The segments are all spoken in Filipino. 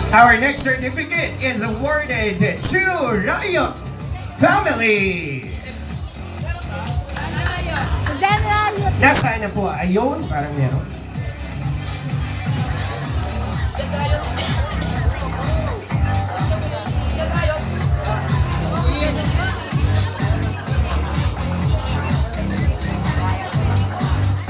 Our next certificate is awarded to Riot Family. Nasaan na po? Ayun, parang meron.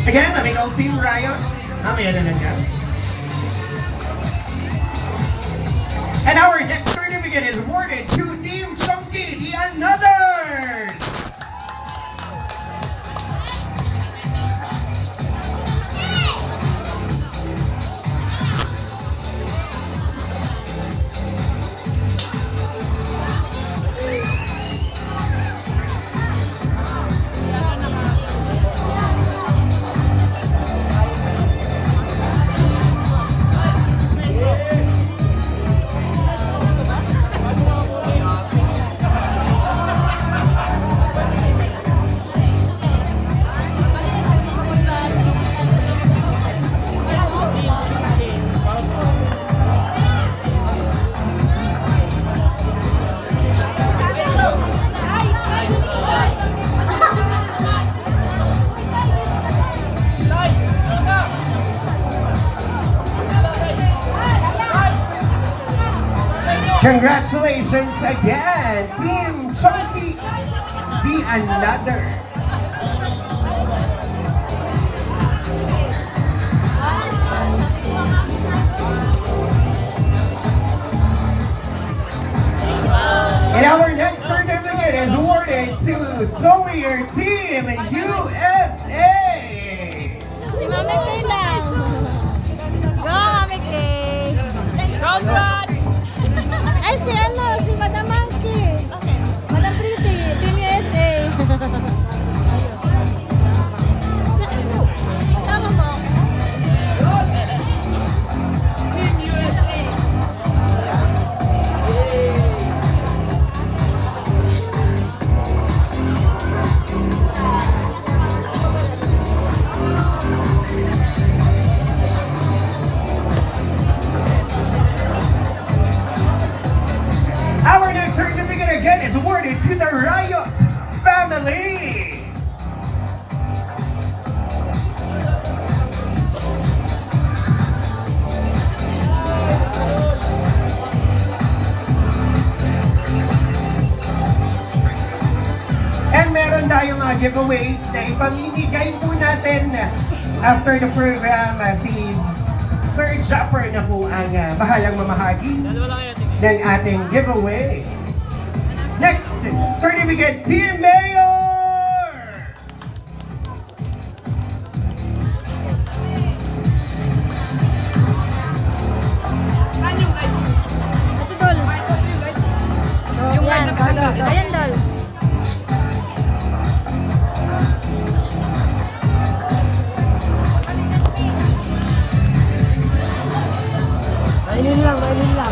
Again, let me go Team Riot. Meron na dyan. And our next certificate is awarded to Team Chunky, the Anothers. Congratulations again, Team Chunky, the Anothers. And our next certificate is awarded to Sawyer Team USA. Si Mami Kay lang. Go, Mami Kay. Congrats! Ay, si Madam Monkey. Madam Pretty, Team USA. Tama mo. Team USA. Our next certificate again is awarded to the Riot Family. And meron tayong mga giveaways na ipamimigay po natin after the program. Si Sir Japper na po ang bahalang mamahagi ng ating giveaways. Next, certificate Team Mayor! Yung light na kasangga. Ayan, Dol. Mainin lang, mainin lang.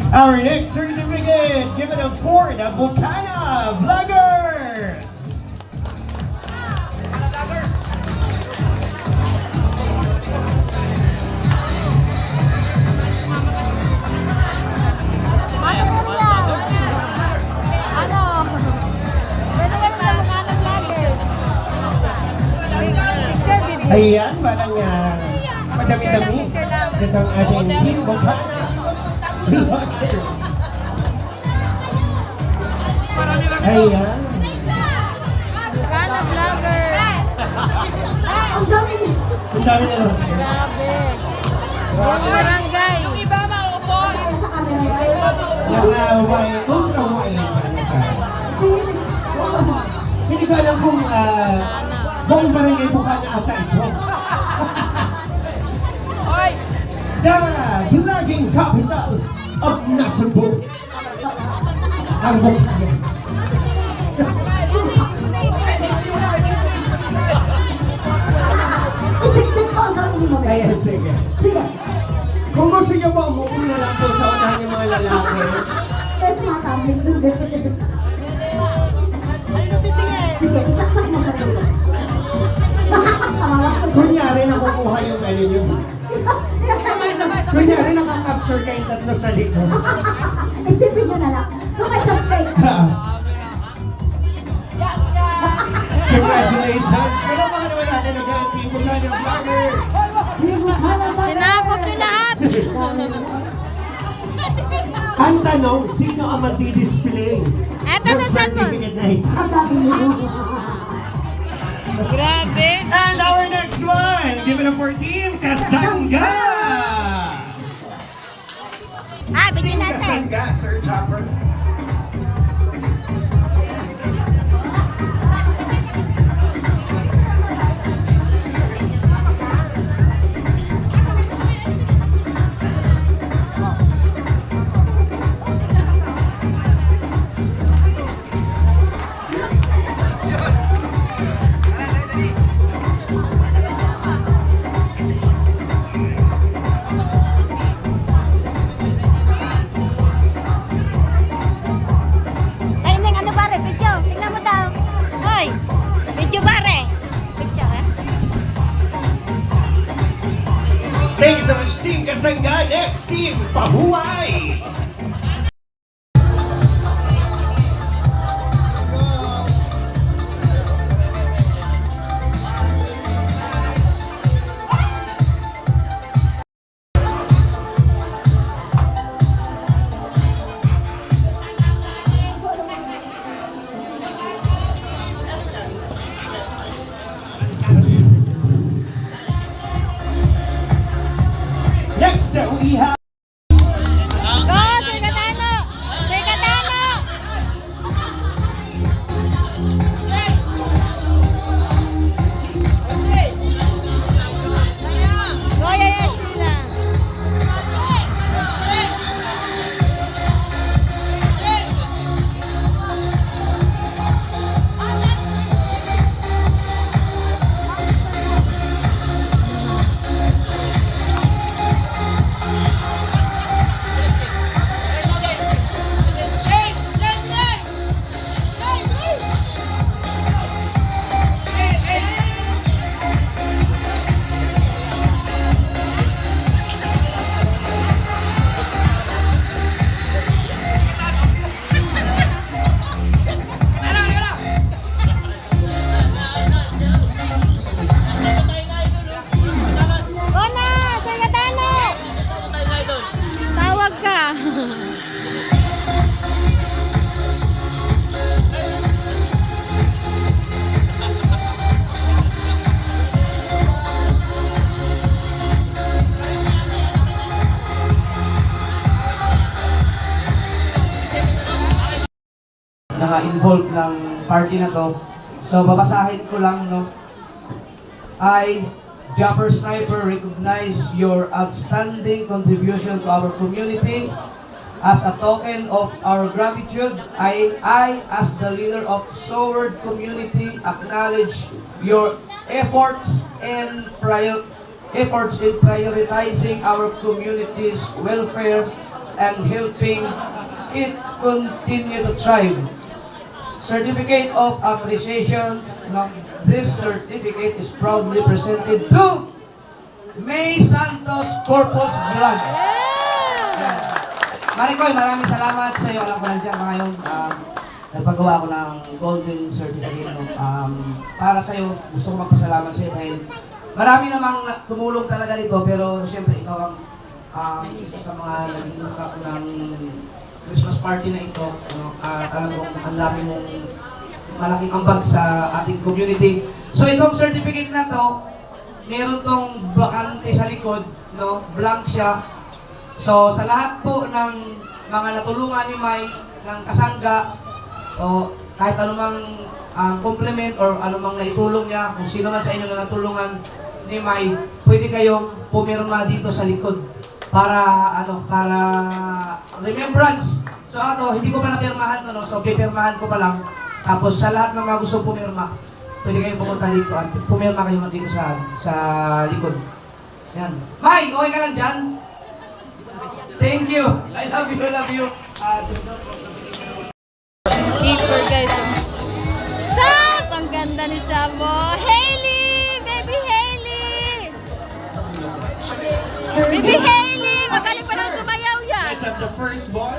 Our next certificate, give it up for the Bukana Vloggers! Ano? Pwede ka na mga anak lagi. Picture, baby. Ayan, parang madami-dami. Ito ang ating Team Bukana Vloggers. Ayan. Bukana Vlogger. Ang dami na lang. Grabe. Yung barangay. Yung iba maupo. Yung ultra wide. Hindi ko alam kung buong barangay Bukana ata ito. Hoy! the vlogging capital of Nasugbu. Ang Bukana. Isiksik ko sa akin mo. Kaya sige. Sige. Kung gusto niyo po, umupo na lang po sa unahan yung mga lalaki. Pwede nga kami. Sige, isaksak mo sa dulo. Kunyari nakukuha yung ano nyo. Kunyari nakakapture kayong tatlo sa likod. Isipin nyo na lang. Doon kayo sa stage. Congratulations! Palamakan naman natin ang Team Bukana Vloggers! Sinakop niyo lahat. Ang tanong, sino ang magdi-display Eto ng na saan mo? certificate na ito? Ang dami nyo. Grabe. And our next one, give it up for Team Kasangga! Bigyan Team natin. Kasangga, Sir Chopper. Ay, Neng, ano pare? Video. Tingnan mo daw. Hoy. Video pare. Video, eh. Thanks so much, Team Kasangga. Next, Team Pahuay! Next, we have Go, Sir Katano. Sir Katano. Go, Yaya Sheila. Go na, Sir Katano. Tawag ka. naka-involve ng party na to. So, babasahin ko lang, no? I, Jumper Sniper, recognize your outstanding contribution to our community. As a token of our gratitude, I as the leader of Soward community, acknowledge your efforts in prioritizing our community's welfare and helping it continue to thrive. Certificate of Appreciation. No, this certificate is proudly presented to May Santos Corpus Vlog. Yeah. Maricoy, maraming salamat sa iyo. Alam ko nandiyan ka ngayon. Nagpagawa ko ng golden certificate. No? Para sa iyo, gusto ko magpasalamat sa iyo dahil marami namang tumulong talaga dito, pero siyempre ikaw ang isa sa mga naging utak ng Christmas party na ito. No? Alam ko, ang dami mong malaking ambag sa ating community. So itong certificate na to, meron tong bakante sa likod, no? Blank siya. So sa lahat po ng mga natulungan ni May ng Kasangga, o kahit anumang compliment or anumang naitulong niya, kung sino man sa inyo na natulungan ni May, pwede kayong pumirma dito sa likod para remembrance. So hindi ko pa napirmahan to, no? So pipirmahan ko pa lang. Tapos sa lahat ng mga gustong pumirma, pwede kayong pumunta dito at pumirma kayo dito sa likod. Yan. Mai, okay ka lang dyan? Thank you. I love you. Keeper guys. Sap! Ang ganda ni Sabo. Hailey! Baby Hailey! Baby Hailey! Magaling pa lang sumayaw yan. Let's have the first ball.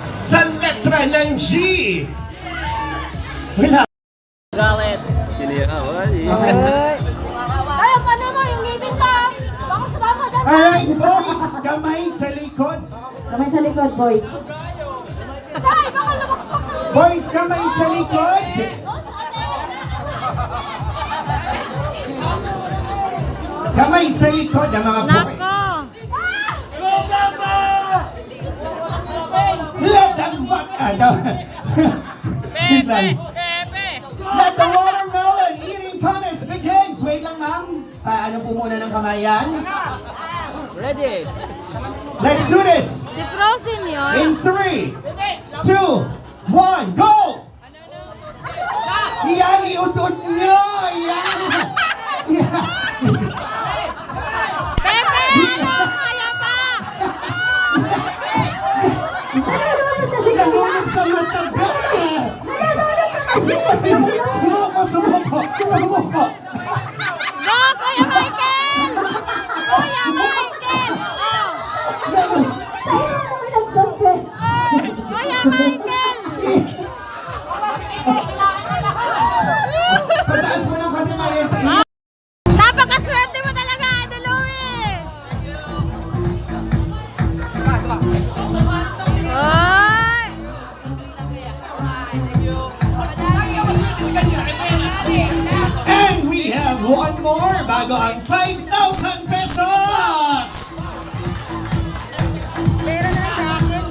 Sa letra ng G. Wala. Ay, ano mo? Yung ngipin ka! Baka sumama dyan! Alright, boys. Kamay sa likod. Kamay sa likod, boys. Ay, baka lumakpak ka! Boys, kamay sa likod. Kamay sa likod ang mga boys. Let the Let the watermelon eating contest begins. Wait lang, ma'am. Ano po muna ng kamayan? Ready? Let's do this. Si Frozen yun. In 3, 2, 1, go! Yan, iutot nyo! Yan! Yan! Pepe! Ano? Kaya pa! Nalulunod na si Kuya. Nahulog sa matagal! Nalulunod na si Kuya. Sumuko! Go, Kuya Michael! Kuya Michael! Oh! Sa'yo naman nag-confess. Kuya Michael! Pataas mo ng konti, Marieta. Napakaswerte mo talaga, Idol Louie! Oy! And we have one more bago ang 5,000 pesos! Pera na sa akin.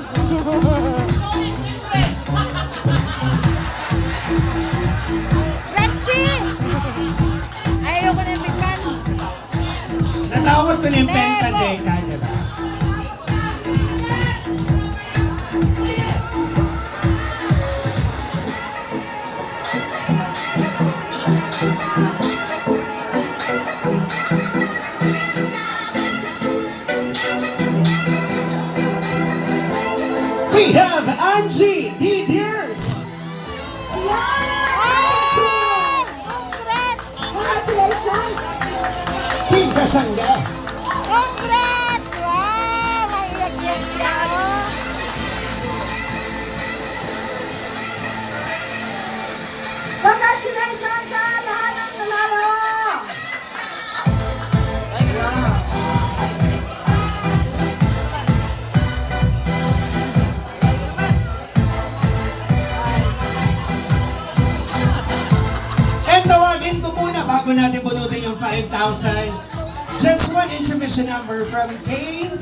Lexi! Ayoko na yung bigman. Natawag ko na yung Pentadeka, di ba? We have Angie D. Deers. Congrats! Congratulations. Pinka Sangga. Congrats! Wow! Maiyak-yak siya, oh. Congratulations sa lahat ng nanalo. And tawagin ko muna bago natin bunutin yung 5,000. Just one intermission number from Kay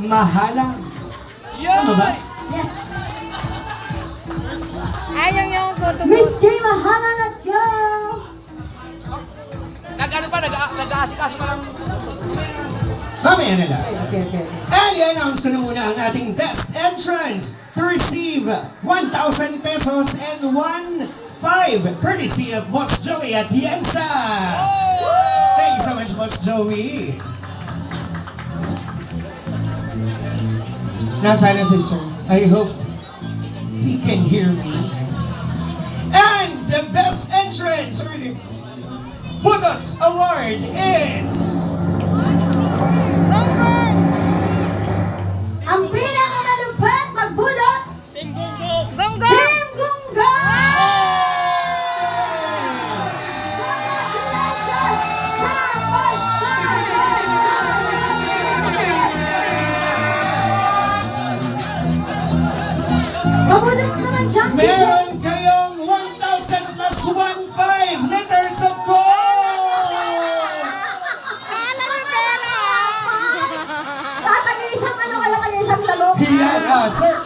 Mahalang. Ano ba? Yes. Ayun yung photo mo. Miss Kay Mahala, let's go. Nag-aasikaso pa lang. Mamaya na lang. Okay. And i-announce ko na muna ang ating best entrance to receive 1,000 pesos and 1,500 courtesy of Boss Joey Atienza. Thank you so much, Boss Joey. Nasaan na si Sir? I hope he can hear me. And the best entrance or the Budots Award is... Ang pinakamalupit magbudots. Gonggong! Team Gungga! Congratulations sa Mabudots naman dyan, DJ. Meron kayong 1,000 plus 1,500 liters of gold! Kala ni pera! Tatag isang ano ka lang, isang lalong. Yan, sir.